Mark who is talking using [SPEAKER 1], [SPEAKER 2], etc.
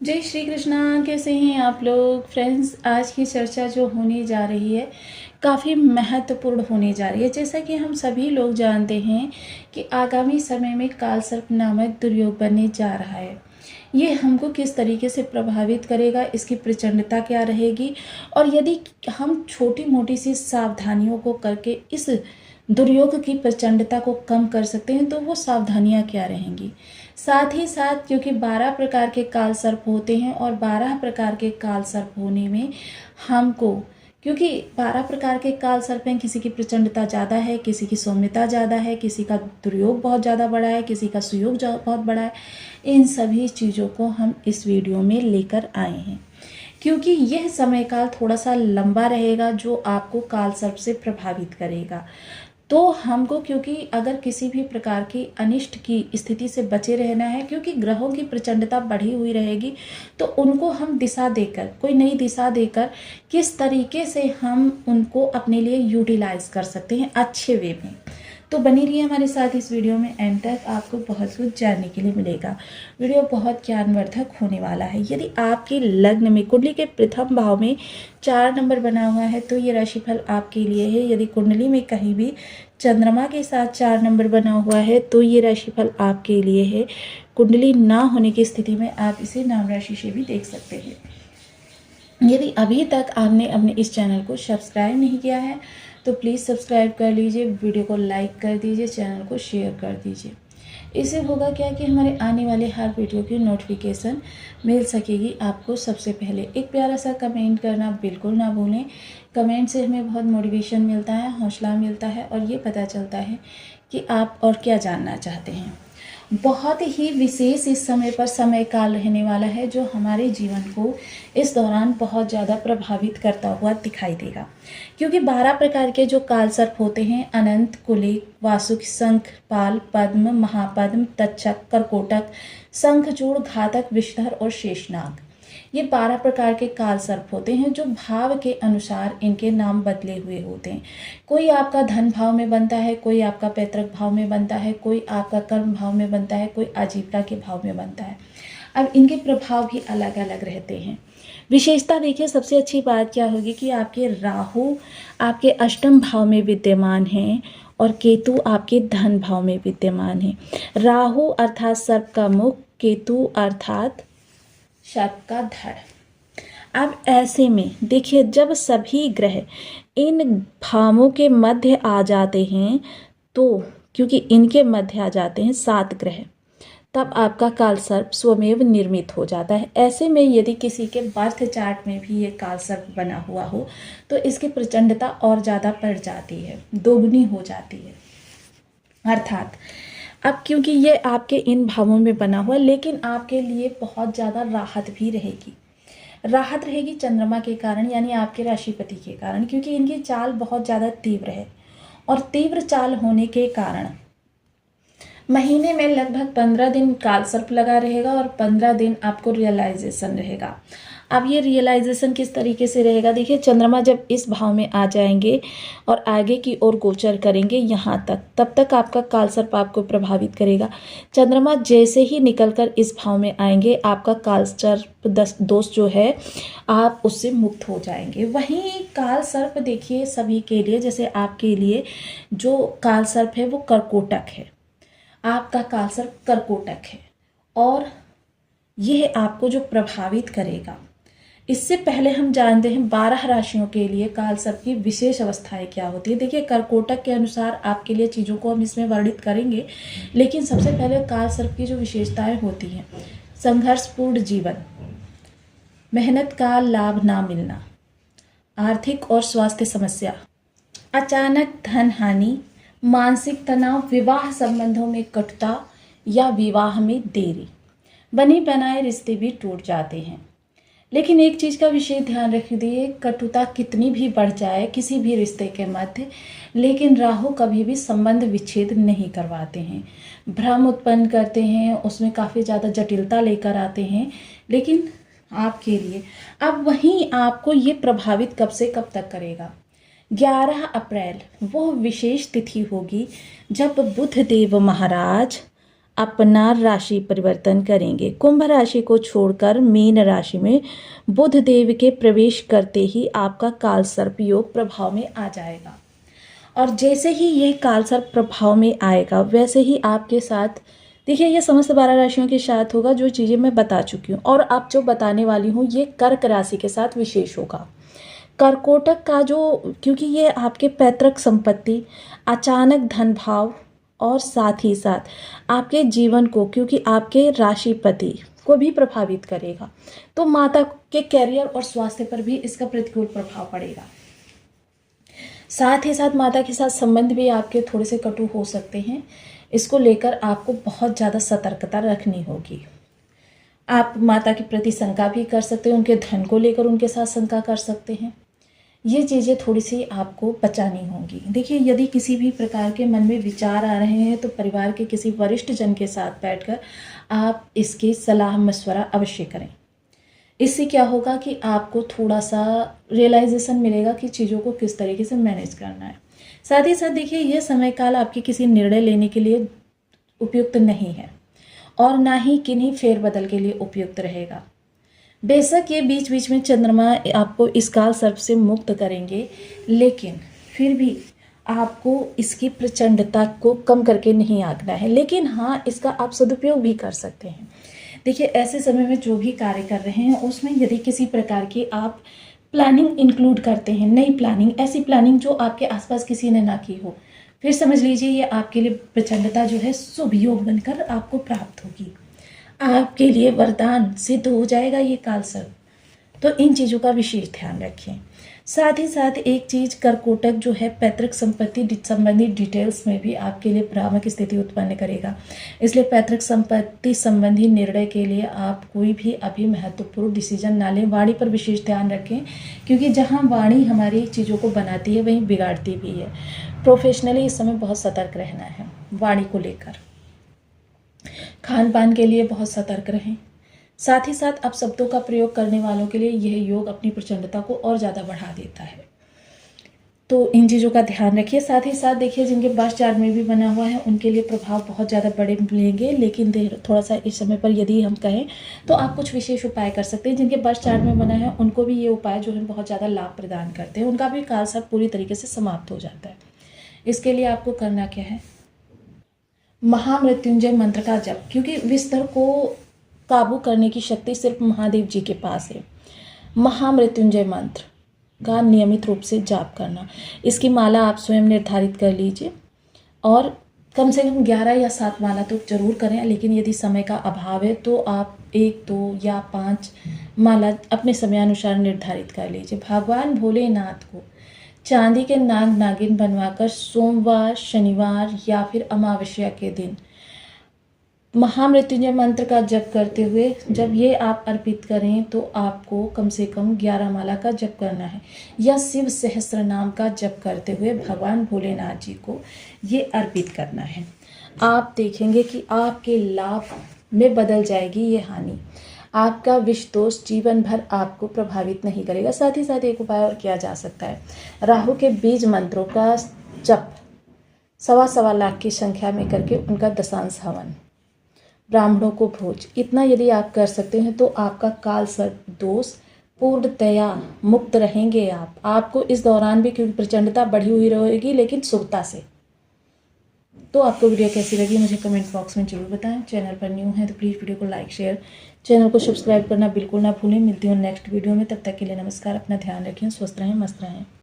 [SPEAKER 1] जय श्री कृष्णा। कैसे हैं आप लोग फ्रेंड्स। आज की चर्चा जो होने जा रही है काफ़ी महत्वपूर्ण होने जा रही है। जैसा कि हम सभी लोग जानते हैं कि आगामी समय में कालसर्प नामक दुर्योग बनने जा रहा है। ये हमको किस तरीके से प्रभावित करेगा, इसकी प्रचंडता क्या रहेगी, और यदि हम छोटी मोटी सी सावधानियों को करके इस दुर्योग की प्रचंडता को कम कर सकते हैं तो वो सावधानियां क्या रहेंगी। साथ ही साथ क्योंकि 12 प्रकार के काल सर्प होते हैं और 12 प्रकार के काल सर्प होने में हमको, क्योंकि 12 प्रकार के काल सर्प हैं, किसी की प्रचंडता ज़्यादा है, किसी की सौम्यता ज़्यादा है, किसी का दुर्योग बहुत ज़्यादा बड़ा है, किसी का सुयोग बहुत बड़ा है। इन सभी चीज़ों को हम इस वीडियो में लेकर आए हैं क्योंकि यह समय काल थोड़ा सा लंबा रहेगा जो आपको काल सर्प से प्रभावित करेगा। तो हमको, क्योंकि अगर किसी भी प्रकार की अनिष्ट की स्थिति से बचे रहना है, क्योंकि ग्रहों की प्रचंडता बढ़ी हुई रहेगी, तो उनको हम दिशा देकर, कोई नई दिशा देकर किस तरीके से हम उनको अपने लिए यूटिलाइज कर सकते हैं अच्छे वे में। तो बनी रहिए हमारे साथ इस वीडियो में, एंड तक आपको बहुत कुछ जानने के लिए मिलेगा। वीडियो बहुत ज्ञानवर्धक होने वाला है। यदि आपके लग्न में कुंडली के प्रथम भाव में 4 नंबर बना हुआ है तो ये राशिफल आपके लिए है। यदि कुंडली में कहीं भी चंद्रमा के साथ 4 नंबर बना हुआ है तो ये राशिफल आपके लिए है। कुंडली ना होने की स्थिति में आप इसे नाम राशि से भी देख सकते हैं। यदि अभी तक आपने अपने इस चैनल को सब्सक्राइब नहीं किया है तो प्लीज़ सब्सक्राइब कर लीजिए, वीडियो को लाइक कर दीजिए, चैनल को शेयर कर दीजिए। इससे होगा क्या कि हमारे आने वाले हर वीडियो की नोटिफिकेशन मिल सकेगी आपको सबसे पहले। एक प्यारा सा कमेंट करना बिल्कुल ना भूलें। कमेंट से हमें बहुत मोटिवेशन मिलता है, हौसला मिलता है और ये पता चलता है कि आप और क्या जानना चाहते हैं। बहुत ही विशेष इस समय पर समय काल रहने वाला है जो हमारे जीवन को इस दौरान बहुत ज़्यादा प्रभावित करता हुआ दिखाई देगा, क्योंकि 12 प्रकार के जो काल सर्प होते हैं, अनंत, कुलिक, वासुक, शंख, पाल, पद्म, महापद्म, तक्षक, करकोटक, शंखचूड़, घातक, विषधर और शेषनाग, ये 12 प्रकार के काल सर्प होते हैं जो भाव के अनुसार इनके नाम बदले हुए होते हैं। कोई आपका धन भाव में बनता है, कोई आपका पैतृक भाव में बनता है, कोई आपका कर्म भाव में बनता है, कोई आजीविका के भाव में बनता है। अब इनके प्रभाव भी अलग अलग रहते हैं। विशेषता देखिए, सबसे अच्छी बात क्या होगी कि आपके राहु आपके अष्टम भाव में विद्यमान हैं और केतु आपके धन भाव में विद्यमान है। राहु अर्थात सर्प का मुख, केतु अर्थात सर्प का धड़। अब ऐसे में देखिए, जब सभी ग्रह इन भावों के मध्य आ जाते हैं, तो क्योंकि इनके मध्य आ जाते हैं 7 ग्रह, तब आपका काल सर्प स्वमेव निर्मित हो जाता है। ऐसे में यदि किसी के बर्थ चार्ट में भी ये काल सर्प बना हुआ हो तो इसकी प्रचंडता और ज़्यादा बढ़ जाती है, दोगुनी हो जाती है। अर्थात अब क्योंकि ये आपके इन भावों में बना हुआ, लेकिन आपके लिए बहुत ज़्यादा राहत भी रहेगी। राहत रहेगी चंद्रमा के कारण, यानी आपके राशिपति के कारण, क्योंकि इनकी चाल बहुत ज़्यादा तीव्र है। और तीव्र चाल होने के कारण महीने में लगभग 15 दिन काल सर्प लगा रहेगा और 15 दिन आपको रियलाइजेशन रहेगा। अब ये रियलाइजेशन किस तरीके से रहेगा, देखिए, चंद्रमा जब इस भाव में आ जाएंगे और आगे की ओर गोचर करेंगे यहाँ तक, तब तक आपका काल सर्प आपको प्रभावित करेगा। चंद्रमा जैसे ही निकलकर इस भाव में आएंगे, आपका काल सर्प दोष जो है आप उससे मुक्त हो जाएंगे। वहीं काल सर्प देखिए सभी के लिए, जैसे आपके लिए जो काल सर्प है वो कर्कोटक है, आपका काल सर्प कर्कोटक है और यह आपको जो प्रभावित करेगा। इससे पहले हम जानते हैं 12 राशियों के लिए काल सर्प की विशेष अवस्थाएं क्या होती है। देखिए, कर्कोटक के अनुसार आपके लिए चीज़ों को हम इसमें वर्णित करेंगे, लेकिन सबसे पहले काल सर्प की जो विशेषताएं होती हैं, संघर्षपूर्ण जीवन, मेहनत का लाभ ना मिलना, आर्थिक और स्वास्थ्य समस्या, अचानक धन हानि, मानसिक तनाव, विवाह संबंधों में कटुता या विवाह में देरी, बने बनाए रिश्ते भी टूट जाते हैं। लेकिन एक चीज़ का विशेष ध्यान रखिए, कटुता कितनी भी बढ़ जाए किसी भी रिश्ते के मध्य, लेकिन राहु कभी भी संबंध विच्छेद नहीं करवाते हैं, भ्रम उत्पन्न करते हैं, उसमें काफ़ी ज़्यादा जटिलता लेकर आते हैं, लेकिन आपके लिए। अब वहीं आपको ये प्रभावित कब से कब तक करेगा, 11 अप्रैल वो विशेष तिथि होगी जब बुध देव महाराज अपना राशि परिवर्तन करेंगे। कुंभ राशि को छोड़कर मीन राशि में बुध देव के प्रवेश करते ही आपका कालसर्प योग प्रभाव में आ जाएगा। और जैसे ही यह कालसर्प प्रभाव में आएगा वैसे ही आपके साथ देखिए ये समस्त 12 राशियों के साथ होगा जो चीज़ें मैं बता चुकी हूँ। और अब जो बताने वाली हूँ ये कर्क राशि के साथ विशेष होगा। कर्कोटक का जो, क्योंकि ये आपके पैतृक संपत्ति, अचानक धन भाव और साथ ही साथ आपके जीवन को, क्योंकि आपके राशिपति को भी प्रभावित करेगा, तो माता के कैरियर और स्वास्थ्य पर भी इसका प्रतिकूल प्रभाव पड़ेगा। साथ ही साथ माता के साथ संबंध भी आपके थोड़े से कटु हो सकते हैं। इसको लेकर आपको बहुत ज़्यादा सतर्कता रखनी होगी। आप माता के प्रति शंका भी कर सकते हैं, उनके धन को लेकर उनके साथ शंका कर सकते हैं। ये चीज़ें थोड़ी सी आपको बचानी होंगी। देखिए यदि किसी भी प्रकार के मन में विचार आ रहे हैं तो परिवार के किसी वरिष्ठ जन के साथ बैठकर आप इसकी सलाह मशवरा अवश्य करें। इससे क्या होगा कि आपको थोड़ा सा रियलाइजेशन मिलेगा कि चीज़ों को किस तरीके से मैनेज करना है। साथ ही साथ देखिए यह समय काल आपके किसी निर्णय लेने के लिए उपयुक्त नहीं है और ना ही किन्हीं फेरबदल के लिए उपयुक्त रहेगा। बेशक ये बीच बीच में चंद्रमा आपको इस काल सर्प से मुक्त करेंगे, लेकिन फिर भी आपको इसकी प्रचंडता को कम करके नहीं आंकना है। लेकिन हाँ, इसका आप सदुपयोग भी कर सकते हैं। देखिए ऐसे समय में जो भी कार्य कर रहे हैं उसमें यदि किसी प्रकार की आप प्लानिंग इंक्लूड करते हैं, नई प्लानिंग, ऐसी प्लानिंग जो आपके आसपास किसी ने ना की हो, फिर समझ लीजिए ये आपके लिए प्रचंडता जो है शुभ योग बनकर आपको प्राप्त होगी। आपके लिए वरदान सिद्ध हो जाएगा ये कालसर्प। तो इन चीज़ों का विशेष ध्यान रखें। साथ ही साथ एक चीज़, कर्कोटक जो है पैतृक संपत्ति संबंधी डिटेल्स में भी आपके लिए भ्रामक स्थिति उत्पन्न करेगा। इसलिए पैतृक संपत्ति संबंधी निर्णय के लिए आप कोई भी अभी महत्वपूर्ण डिसीजन ना लें। वाणी पर विशेष ध्यान रखें, क्योंकि जहाँ वाणी हमारी चीज़ों को बनाती है वहीं बिगाड़ती भी है। प्रोफेशनली इस समय बहुत सतर्क रहना है वाणी को लेकर। खान पान के लिए बहुत सतर्क रहें। साथ ही साथ अब शब्दों का प्रयोग करने वालों के लिए यह योग अपनी प्रचंडता को और ज़्यादा बढ़ा देता है। तो इन चीज़ों का ध्यान रखिए। साथ ही साथ देखिए जिनके बर्थ चार्ट में भी बना हुआ है उनके लिए प्रभाव बहुत ज़्यादा बड़े मिलेंगे, लेकिन थोड़ा सा इस समय पर यदि हम कहें तो आप कुछ विशेष उपाय कर सकते हैं। जिनके बर्थ चार्ट में बना है उनको भी ये उपाय जो है बहुत ज़्यादा लाभ प्रदान करते हैं, उनका भी कालसर्प पूरी तरीके से समाप्त हो जाता है। इसके लिए आपको करना क्या है, महामृत्युंजय मंत्र का जप, क्योंकि विस्तर को काबू करने की शक्ति सिर्फ महादेव जी के पास है। महामृत्युंजय मंत्र का नियमित रूप से जाप करना, इसकी माला आप स्वयं निर्धारित कर लीजिए और कम से कम 11 या 7 माला तो जरूर करें। लेकिन यदि समय का अभाव है तो आप 1, 2 या 5 माला अपने समयानुसार निर्धारित कर लीजिए। भगवान भोलेनाथ को चांदी के नाग नागिन बनवाकर सोमवार, शनिवार या फिर अमावस्या के दिन महामृत्युंजय मंत्र का जप करते हुए जब ये आप अर्पित करें तो आपको कम से कम 11 माला का जप करना है, या शिव सहस्त्र नाम का जप करते हुए भगवान भोलेनाथ जी को ये अर्पित करना है। आप देखेंगे कि आपके लाभ में बदल जाएगी ये हानि। आपका विष दोष जीवन भर आपको प्रभावित नहीं करेगा। साथ ही साथ एक उपाय और किया जा सकता है, राहु के बीज मंत्रों का जप 1.25 लाख की संख्या में करके उनका दशांश हवन, ब्राह्मणों को भोज, इतना यदि आप कर सकते हैं तो आपका कालसर्प दोष पूर्णतया मुक्त रहेंगे। आपको इस दौरान भी, क्योंकि प्रचंडता बढ़ी हुई रहेगी लेकिन शुभता से। तो आपको वीडियो कैसी लगी मुझे कमेंट बॉक्स में जरूर बताएं। चैनल पर न्यू है तो प्लीज़ वीडियो को लाइक, शेयर, चैनल को सब्सक्राइब करना बिल्कुल ना भूलें। मिलती हूँ नेक्स्ट वीडियो में, तब तक के लिए नमस्कार। अपना ध्यान रखें, स्वस्थ रहें, मस्त रहें।